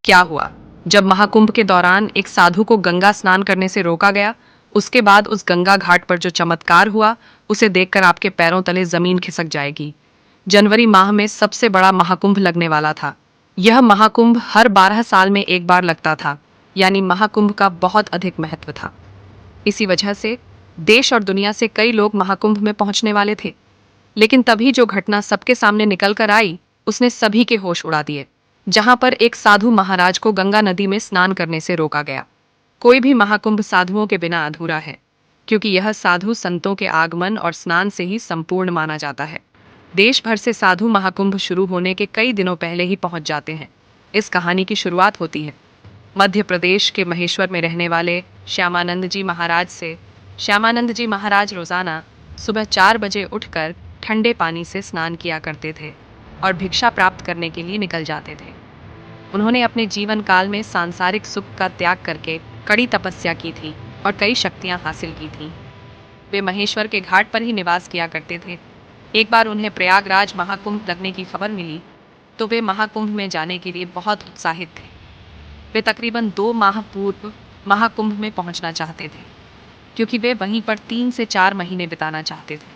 क्या हुआ? जब महाकुंभ के दौरान एक साधु को गंगा स्नान करने से रोका गया, उसके बाद उस गंगा घाट पर जो चमत्कार हुआ, उसे देखकर आपके पैरों तले जमीन खिसक जाएगी। जनवरी माह में सबसे बड़ा महाकुंभ लगने वाला था। यह महाकुंभ हर 12 साल में एक बार लगता था, यानी महाकुंभ का बहुत अधिक महत्व था। इसी वजह से देश और दुनिया से कई लोग महाकुंभ में पहुंचने वाले थे। लेकिन तभी जो घटना सबके सामने निकल कर आई, उसने सभी के होश उड़ा दिए। जहां पर एक साधु महाराज को गंगा नदी में स्नान करने से रोका गया। कोई भी महाकुंभ साधुओं के बिना अधूरा है, क्योंकि यह साधु संतों के आगमन और स्नान से ही संपूर्ण माना जाता है। देश भर से साधु महाकुंभ शुरू होने के कई दिनों पहले ही पहुंच जाते हैं। इस कहानी की शुरुआत होती है मध्य प्रदेश के महेश्वर में रहने वाले श्यामानंद जी महाराज से। श्यामानंद जी महाराज रोजाना सुबह 4 बजे उठकर ठंडे पानी से स्नान किया करते थे और भिक्षा प्राप्त करने के लिए निकल जाते थे। उन्होंने अपने जीवन काल में सांसारिक सुख का त्याग करके कड़ी तपस्या की थी और कई शक्तियां हासिल की थीं। वे महेश्वर के घाट पर ही निवास किया करते थे। एक बार उन्हें प्रयागराज महाकुंभ लगने की खबर मिली, तो वे महाकुंभ में जाने के लिए बहुत उत्साहित थे। वे तकरीबन 2 माह पूर्व महाकुंभ में पहुंचना चाहते थे, क्योंकि वे वहीं पर 3 से 4 महीने बिताना चाहते थे।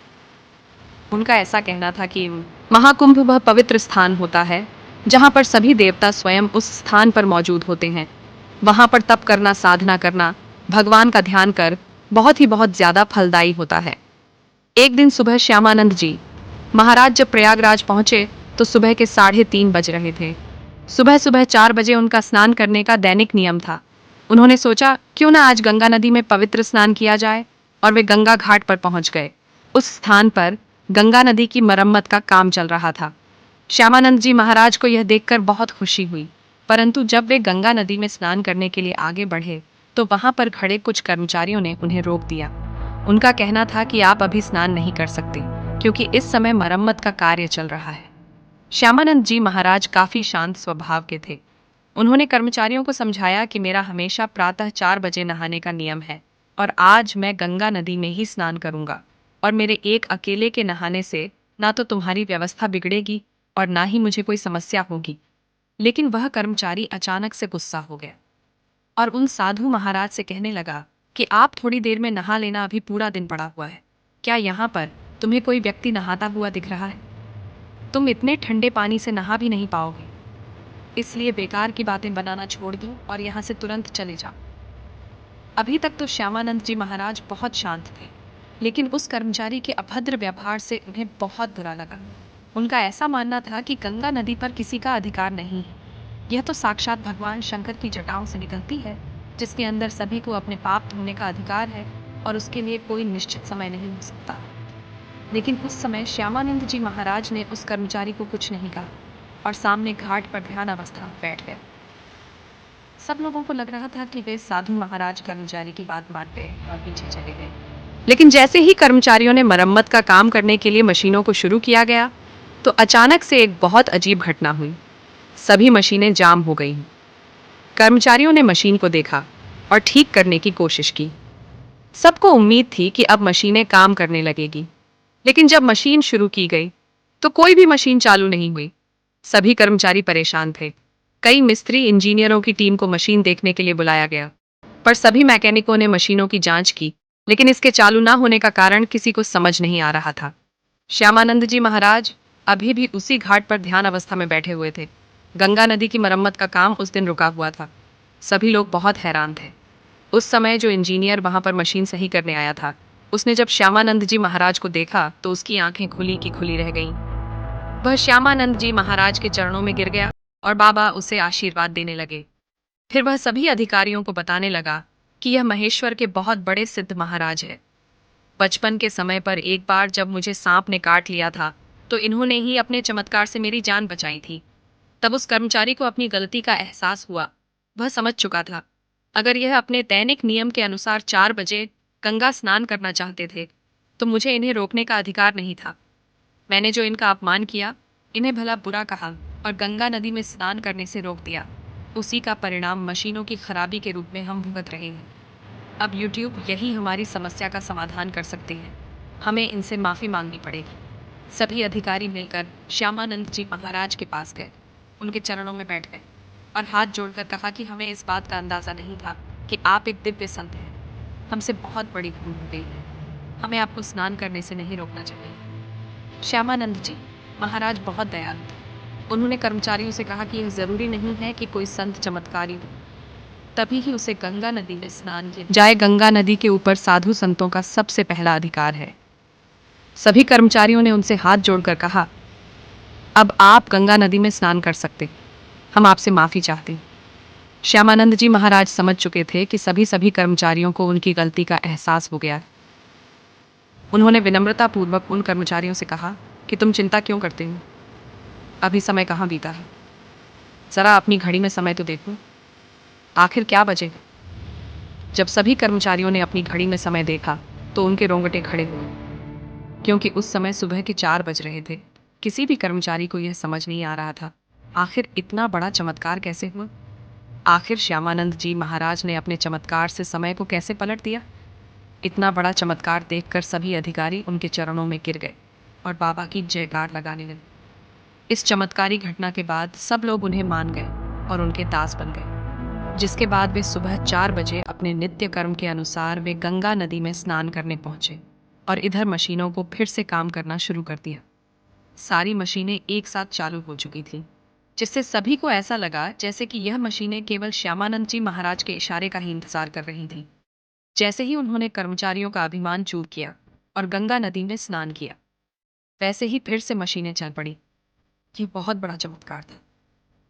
उनका ऐसा कहना था कि महाकुंभ वह पवित्र स्थान होता है जहां पर सभी देवता स्वयं उस स्थान पर मौजूद होते हैं। वहां पर तप करना, साधना करना, भगवान का ध्यान कर बहुत ज्यादा फलदायी होता है। एक दिन सुबह श्यामानंद जी महाराज जब प्रयागराज पहुंचे, तो सुबह के 3:30 बज रहे थे। सुबह सुबह 4 बजे उनका स्नान करने का दैनिक नियम था। उन्होंने सोचा, क्यों ना आज गंगा नदी में पवित्र स्नान किया जाए, और वे गंगा घाट पर पहुंच गए। उस स्थान पर गंगा नदी की मरम्मत का काम चल रहा था। श्यामानंद जी महाराज को यह देखकर बहुत खुशी हुई, परंतु जब वे गंगा नदी में स्नान करने के लिए आगे बढ़े, तो वहां पर खड़े कुछ कर्मचारियों ने उन्हें रोक दिया। उनका कहना था कि आप अभी स्नान नहीं कर सकते, क्योंकि इस समय मरम्मत का कार्य चल रहा है। श्यामानंद जी महाराज काफी शांत स्वभाव के थे। उन्होंने कर्मचारियों को समझाया कि मेरा हमेशा प्रातः 4 बजे नहाने का नियम है, और आज मैं गंगा नदी में ही स्नान करूंगा, और मेरे एक अकेले के नहाने से ना तो तुम्हारी व्यवस्था बिगड़ेगी और ना ही मुझे कोई समस्या होगी। लेकिन वह कर्मचारी अचानक से गुस्सा हो गया और उन साधु महाराज से कहने लगा कि आप थोड़ी देर में नहा लेना, अभी पूरा दिन पड़ा हुआ है। क्या यहाँ पर तुम्हें कोई व्यक्ति नहाता हुआ दिख रहा है? तुम इतने ठंडे पानी से नहा भी नहीं पाओगे, इसलिए बेकार की बातें बनाना छोड़ दो और यहाँ से तुरंत चले जाओ। अभी तक तो श्यामानंद जी महाराज बहुत शांत थे, लेकिन उस कर्मचारी के अभद्र व्यवहार से उन्हें बहुत बुरा लगा। उनका ऐसा मानना था कि गंगा नदी पर किसी का अधिकार नहीं है। यह तो साक्षात भगवान शंकर की जटाओं से निकलती है, जिसके अंदर सभी को अपने पाप धोने का अधिकार है, और उसके लिए कोई निश्चित समय नहीं हो सकता। लेकिन उस समय श्यामानंद जी महाराज ने उस कर्मचारी को कुछ नहीं कहा और सामने घाट पर ध्यान अवस्था में बैठ गए। सब लोगों को लग रहा था कि वे साधु महाराज कर्मचारी की बात मान गए और पीछे चले गए। लेकिन जैसे ही कर्मचारियों ने मरम्मत का काम करने के लिए मशीनों को शुरू किया गया, तो अचानक से एक बहुत अजीब घटना हुई। सभी मशीनें जाम हो गईं। कर्मचारियों ने मशीन को देखा और ठीक करने की कोशिश की। सबको उम्मीद थी कि अब मशीनें काम करने लगेगी, लेकिन जब मशीन शुरू की गई, तो कोई भी मशीन चालू नहीं हुई। सभी कर्मचारी परेशान थे। कई मिस्त्री इंजीनियरों की टीम को मशीन देखने के लिए बुलाया गया, पर सभी मैकेनिकों ने मशीनों की जांच की, लेकिन इसके चालू ना होने का कारण किसी को समझ नहीं आ रहा था। श्यामानंद जी महाराज अभी भी उसी घाट पर ध्यान अवस्था में बैठे हुए थे। गंगा नदी की मरम्मत का काम उस दिन रुका हुआ था। सभी लोग बहुत हैरान थे। उस समय जो इंजीनियर वहां पर मशीन सही करने आया था, उसने जब श्यामानंद जी महाराज को देखा, तो उसकी आंखें खुली की खुली रह गईं। वह श्यामानंद जी महाराज के चरणों में गिर गया और बाबा उसे आशीर्वाद देने लगे। फिर वह सभी अधिकारियों को बताने लगा कि यह महेश्वर के बहुत बड़े सिद्ध महाराज है। बचपन के समय पर एक बार जब मुझे सांप ने काट लिया था, तो इन्होंने ही अपने चमत्कार से मेरी जान बचाई थी। तब उस कर्मचारी को अपनी गलती का एहसास हुआ। वह समझ चुका था, अगर यह अपने दैनिक नियम के अनुसार 4 बजे गंगा स्नान करना चाहते थे, तो मुझे इन्हें रोकने का अधिकार नहीं था। मैंने जो इनका अपमान किया, इन्हें भला बुरा कहा और गंगा नदी में स्नान करने से रोक दिया, उसी का परिणाम मशीनों की खराबी के रूप में हम भुगत रहे हैं। अब यूट्यूब यही हमारी समस्या का समाधान कर सकते हैं। हमें इनसे माफ़ी मांगनी पड़ेगी। सभी अधिकारी मिलकर श्यामानंद जी महाराज के पास गए, उनके चरणों में बैठ गए और हाथ जोड़कर कहा कि हमें इस बात का अंदाज़ा नहीं था कि आप एक दिव्य संत हैं। हमसे बहुत बड़ी भूल हो गई है। हमें आपको स्नान करने से नहीं रोकना चाहिए। श्यामानंद जी महाराज बहुत दयालु थे। उन्होंने कर्मचारियों से कहा कि यह ज़रूरी नहीं है कि कोई संत चमत्कारी हो, तभी ही उसे गंगा नदी में स्नान किया जाए। गंगा नदी के ऊपर साधु संतों का सबसे पहला अधिकार है। सभी कर्मचारियों ने उनसे हाथ जोड़कर कहा, अब आप गंगा नदी में स्नान कर सकते, हम आपसे माफ़ी चाहते हैं। श्यामानंद जी महाराज समझ चुके थे कि सभी कर्मचारियों को उनकी गलती का एहसास हो गया। उन्होंने विनम्रतापूर्वक उन कर्मचारियों से कहा कि तुम चिंता क्यों करते हो, अभी समय कहाँ बीता है, ज़रा अपनी घड़ी में समय तो देखो, आखिर क्या बजे। जब सभी कर्मचारियों ने अपनी घड़ी में समय देखा तो उनके रोंगटे खड़े हुए, क्योंकि उस समय सुबह के 4 बज रहे थे। किसी भी कर्मचारी को यह समझ नहीं आ रहा था आखिर इतना बड़ा चमत्कार कैसे हुआ। आखिर श्यामानंद जी महाराज ने अपने चमत्कार से समय को कैसे पलट दिया। इतना बड़ा चमत्कार देखकर सभी अधिकारी उनके चरणों में गिर गए और बाबा की जयकार लगाने लगे। इस चमत्कारी घटना के बाद सब लोग उन्हें मान गए और उनके दास बन गए, जिसके बाद वे सुबह 4 बजे अपने नित्य कर्म के अनुसार वे गंगा नदी में स्नान करने पहुंचे और इधर मशीनों को फिर से काम करना शुरू कर दिया। सारी मशीनें एक साथ चालू हो चुकी थीं, जिससे सभी को ऐसा लगा जैसे कि यह मशीनें केवल श्यामानंद जी महाराज के इशारे का ही इंतजार कर रही थीं। जैसे ही उन्होंने कर्मचारियों का अभिमान चूक किया और गंगा नदी में स्नान किया, वैसे ही फिर से मशीनें चल पड़ी। ये बहुत बड़ा चमत्कार था।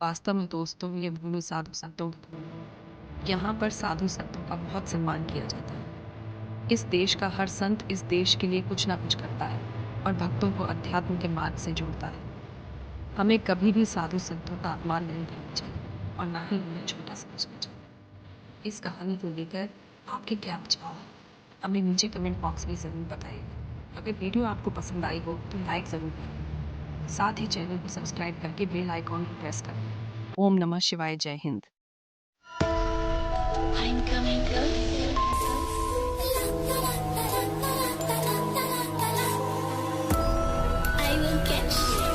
वास्तव में दोस्तों, ये भूलू साधु संतों की भूल। यहाँ पर साधु संतों का बहुत सम्मान किया जाता है। इस देश का हर संत इस देश के लिए कुछ ना कुछ करता है और भक्तों को अध्यात्म के मार्ग से जोड़ता है। हमें कभी भी साधु संतों का अपमान नहीं करना चाहिए और ना ही उन्हें छोटा समझना चाहिए। इस कहानी को लेकर आपके क्या विचार हैं, हमें नीचे कमेंट बॉक्स में ज़रूर बताइए। अगर वीडियो आपको पसंद आई हो तो लाइक ज़रूर करें, साथ ही चैनल को सब्सक्राइब करके बेल आइकॉन को प्रेस करें। ओम नमः शिवाय। जय Hind. I'm coming closer. I will catch you.